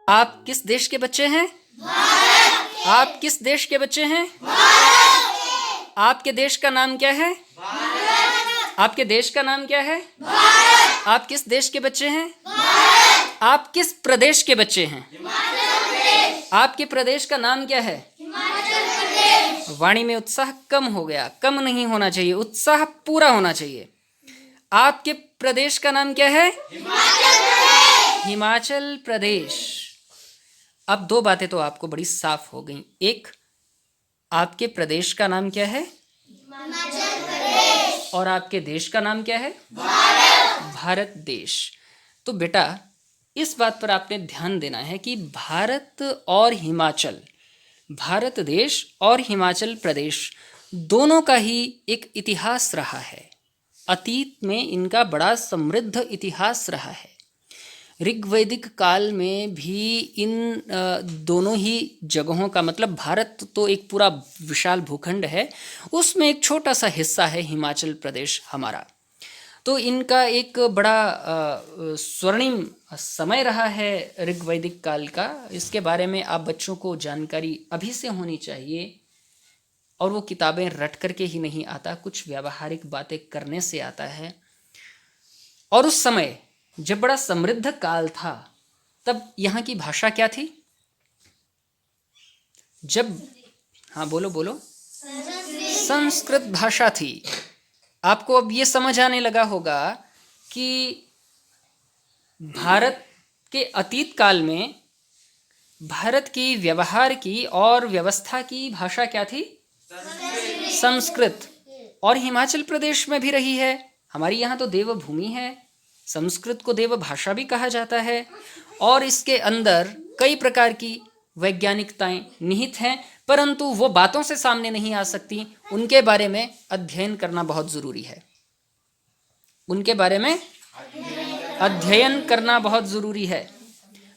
आप किस देश के बच्चे हैं? भारत। आप किस देश के बच्चे हैं? भारत। आपके देश का नाम क्या है? भारत। आपके देश का नाम क्या है? भारत। आप किस देश के बच्चे हैं? भारत। आप किस प्रदेश के बच्चे हैं? हिमाचल प्रदेश। आपके प्रदेश का नाम क्या है? हिमाचल प्रदेश। वाणी में उत्साह कम हो गया, कम नहीं होना चाहिए, उत्साह पूरा होना चाहिए। आपके प्रदेश का नाम क्या है? हिमाचल प्रदेश। हिमाचल प्रदेश। अब दो बातें तो आपको बड़ी साफ हो गई। एक, आपके प्रदेश का नाम क्या है? हिमाचल प्रदेश। और आपके देश का नाम क्या है? भारत। भारत देश। तो बेटा इस बात पर आपने ध्यान देना है कि भारत और हिमाचल, भारत देश और हिमाचल प्रदेश दोनों का ही एक इतिहास रहा है। अतीत में इनका बड़ा समृद्ध इतिहास रहा है। ऋग्वैदिक काल में भी इन दोनों ही जगहों का, मतलब भारत तो एक पूरा विशाल भूखंड है, उसमें एक छोटा सा हिस्सा है हिमाचल प्रदेश हमारा। तो इनका एक बड़ा स्वर्णिम समय रहा है ऋग्वैदिक काल का। इसके बारे में आप बच्चों को जानकारी अभी से होनी चाहिए। और वो किताबें रट करके ही नहीं आता, कुछ व्यावहारिक बातें करने से आता है। और उस समय जब बड़ा समृद्ध काल था, तब यहाँ की भाषा क्या थी? जब, हाँ बोलो बोलो, संस्कृत भाषा थी। आपको अब ये समझ आने लगा होगा कि भारत के अतीत काल में भारत की व्यवहार की और व्यवस्था की भाषा क्या थी? संस्कृत। और हिमाचल प्रदेश में भी रही है। हमारी यहाँ तो देवभूमि है, संस्कृत को देव भाषा भी कहा जाता है। और इसके अंदर कई प्रकार की वैज्ञानिकताएं निहित हैं, परंतु वो बातों से सामने नहीं आ सकती। उनके बारे में अध्ययन करना बहुत ज़रूरी है। उनके बारे में अध्ययन करना बहुत ज़रूरी है।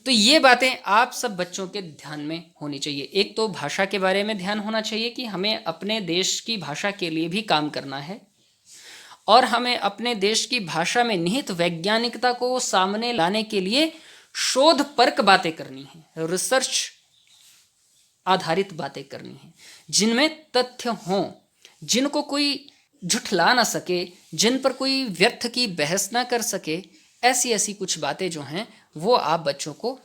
तो ये बातें आप सब बच्चों के ध्यान में होनी चाहिए। एक तो भाषा के बारे में ध्यान होना चाहिए कि हमें अपने देश की भाषा के लिए भी काम करना है, और हमें अपने देश की भाषा में निहित वैज्ञानिकता को सामने लाने के लिए शोधपरक बातें करनी है, रिसर्च आधारित बातें करनी है, जिनमें तथ्य हों, जिनको कोई झुठला ना सके, जिन पर कोई व्यर्थ की बहस ना कर सके। ऐसी ऐसी कुछ बातें जो हैं वो आप बच्चों को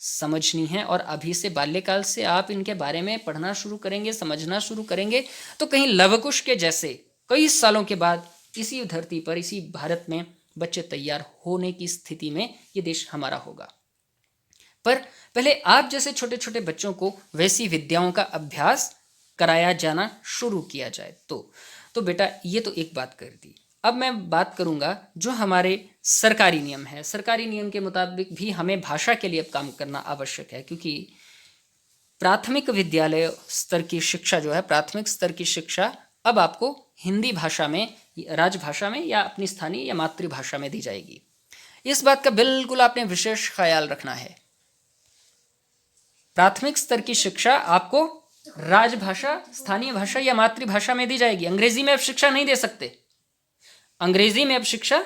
समझनी है। और अभी से बाल्यकाल से आप इनके बारे में पढ़ना शुरू करेंगे, समझना शुरू करेंगे, तो कहीं लवकुश के जैसे कई सालों के बाद इसी धरती पर, इसी भारत में बच्चे तैयार होने की स्थिति में ये देश हमारा होगा। पर पहले आप जैसे छोटे छोटे बच्चों को वैसी विद्याओं का अभ्यास कराया जाना शुरू किया जाए। तो बेटा ये तो एक बात कर दी। अब मैं बात करूंगा जो हमारे सरकारी नियम है। सरकारी नियम के मुताबिक भी हमें भाषा के लिए अब काम करना आवश्यक है, क्योंकि प्राथमिक विद्यालय स्तर की शिक्षा जो है, प्राथमिक स्तर की शिक्षा अब आपको हिंदी भाषा में, राजभाषा में या अपनी स्थानीय या मातृभाषा में दी जाएगी। इस बात का बिल्कुल आपने विशेष ख्याल रखना है। प्राथमिक स्तर की शिक्षा आपको राजभाषा, स्थानीय भाषा या मातृभाषा में दी जाएगी। अंग्रेजी में अब शिक्षा नहीं दे सकते, अंग्रेजी में अब शिक्षा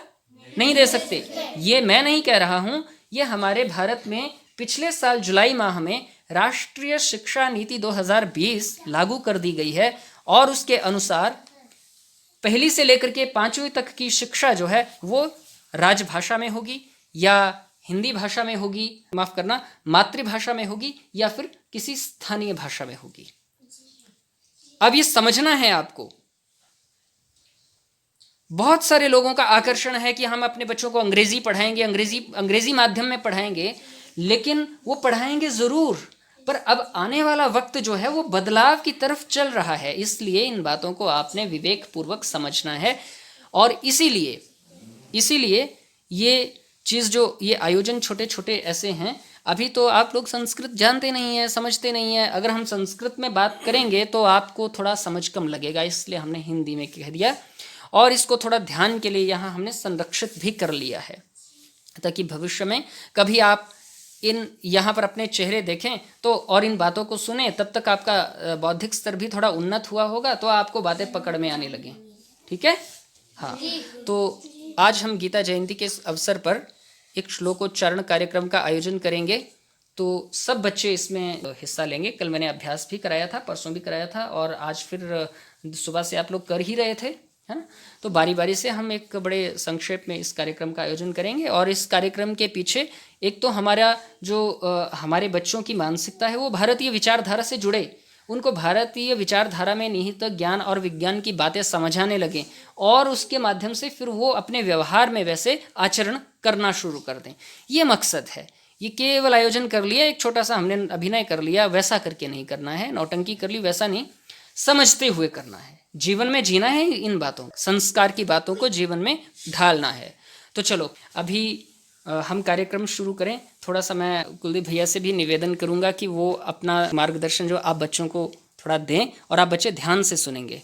नहीं दे सकते। ये मैं नहीं कह रहा हूं, ये हमारे भारत में पिछले साल जुलाई माह में राष्ट्रीय शिक्षा नीति 2020 लागू कर दी गई है। और उसके अनुसार पहली से लेकर के 5वीं तक की शिक्षा जो है वो राजभाषा में होगी, या हिंदी भाषा में होगी, माफ करना, मातृभाषा में होगी, या फिर किसी स्थानीय भाषा में होगी। अब ये समझना है आपको। बहुत सारे लोगों का आकर्षण है कि हम अपने बच्चों को अंग्रेजी पढ़ाएंगे, अंग्रेजी माध्यम में पढ़ाएंगे, लेकिन वो पढ़ाएंगे ज़रूर, पर अब आने वाला वक्त जो है वो बदलाव की तरफ चल रहा है। इसलिए इन बातों को आपने विवेकपूर्वक समझना है। और इसीलिए ये चीज़ जो, ये आयोजन छोटे छोटे ऐसे हैं। अभी तो आप लोग संस्कृत जानते नहीं हैं, समझते नहीं हैं। अगर हम संस्कृत में बात करेंगे तो आपको थोड़ा समझ कम लगेगा, इसलिए हमने हिंदी में कह दिया। और इसको थोड़ा ध्यान के लिए यहाँ हमने संरक्षित भी कर लिया है, ताकि भविष्य में कभी आप इन यहाँ पर अपने चेहरे देखें तो और इन बातों को सुने, तब तक आपका बौद्धिक स्तर भी थोड़ा उन्नत हुआ होगा, तो आपको बातें पकड़ में आने लगें। ठीक है? हाँ, तो आज हम गीता जयंती के अवसर पर एक श्लोकोच्चारण कार्यक्रम का आयोजन करेंगे। तो सब बच्चे इसमें हिस्सा लेंगे। कल मैंने अभ्यास भी कराया था, परसों भी कराया था, और आज फिर सुबह से आप लोग कर ही रहे थे, है ना। तो बारी बारी से हम एक बड़े संक्षेप में इस कार्यक्रम का आयोजन करेंगे। और इस कार्यक्रम के पीछे एक तो हमारा जो हमारे बच्चों की मानसिकता है वो भारतीय विचारधारा से जुड़े, उनको भारतीय विचारधारा में निहित ज्ञान और विज्ञान की बातें समझाने लगे, और उसके माध्यम से फिर वो अपने व्यवहार में वैसे आचरण करना शुरू कर दें। ये मकसद है। ये केवल आयोजन कर लिया, एक छोटा सा हमने अभिनय कर लिया, वैसा करके नहीं करना है, नौटंकी कर ली वैसा नहीं, समझते हुए करना है। जीवन में जीना है, इन बातों संस्कार की बातों को जीवन में ढालना है। तो चलो अभी हम कार्यक्रम शुरू करें। थोड़ा सा मैं कुलदीप भैया से भी निवेदन करूंगा कि वो अपना मार्गदर्शन जो आप बच्चों को थोड़ा दें, और आप बच्चे ध्यान से सुनेंगे।